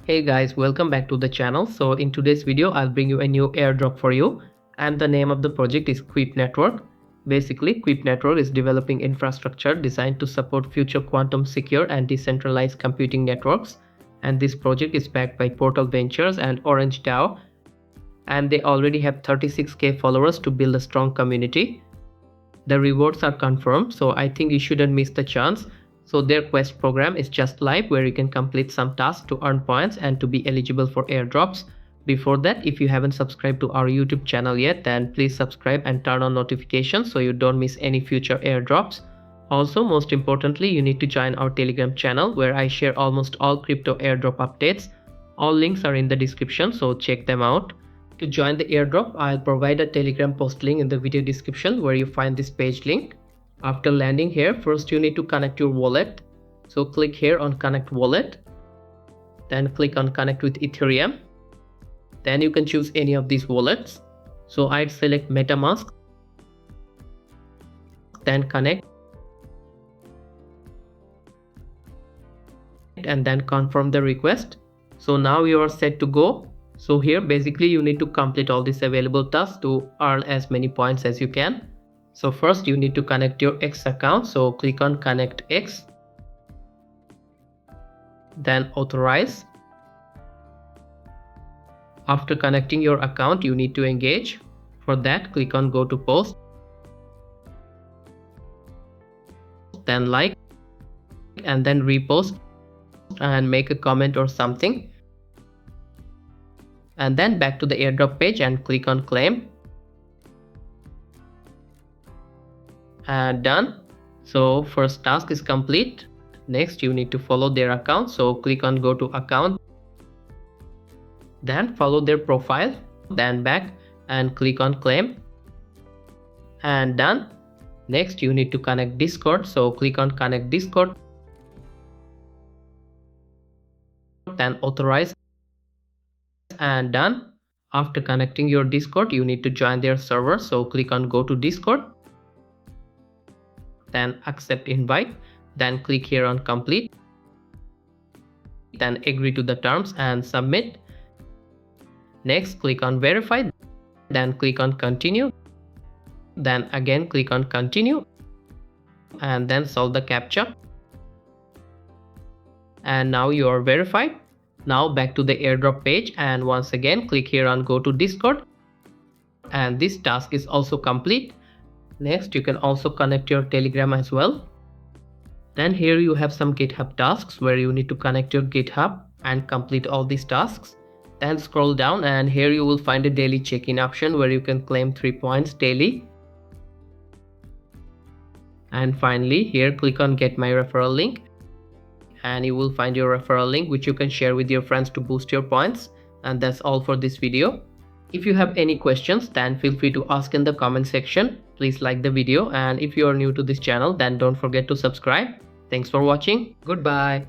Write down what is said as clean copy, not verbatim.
Hey guys, welcome back to the channel. So in today's video I'll bring you a new airdrop for you, and the name of the project is Quip Network. Basically, Quip Network is developing infrastructure designed to support future quantum secure and decentralized computing networks, and this project is backed by Portal Ventures and Orange DAO, and they already have 36k followers to build a strong community. The rewards are confirmed, so I think you shouldn't miss the chance. So their quest program is just live, where you can complete some tasks to earn points and to be eligible for airdrops. Before that, if you haven't subscribed to our YouTube channel yet, then please subscribe and turn on notifications so you don't miss any future airdrops. Also, most importantly, you need to join our Telegram channel where I share almost all crypto airdrop updates. All links are in the description, so check them out. To join the airdrop, I'll provide a Telegram post link in the video description where you find this page link. After landing here, first you need to connect your wallet. So click here on connect wallet, then click on connect with Ethereum. Then you can choose any of these wallets. So I'd select MetaMask, then connect, and then confirm the request. So now you are set to go. So here basically you need to complete all these available tasks to earn as many points as you can. So first you need to connect your X account, so click on connect X, then authorize. After connecting your account, you need to engage. For that, click on go to post, then like, and then repost and make a comment or something, and then back to the airdrop page and click on claim. And done. So first task is complete. Next you need to follow their account, so click on go to account, then follow their profile, then back and click on claim, and done. Next you need to connect Discord, so click on connect Discord, then authorize, and done. After connecting your Discord, you need to join their server, so click on go to Discord, then accept invite, then click here on complete, then agree to the terms and submit. Next click on verify, then click on continue, then again click on continue, and then solve the captcha, and now you are verified. Now back to the airdrop page, and once again click here on go to Discord, and this task is also complete. Next you can also connect your Telegram as well. Then here you have some GitHub tasks where you need to connect your GitHub and complete all these tasks. Then scroll down, and here you will find a daily check-in option where you can claim 3 points daily. And finally here click on get my referral link, and you will find your referral link which you can share with your friends to boost your points. And that's all for this video. If you have any questions, then feel free to ask in the comment section. Please like the video, and if you are new to this channel, then don't forget to subscribe. Thanks for watching. Goodbye.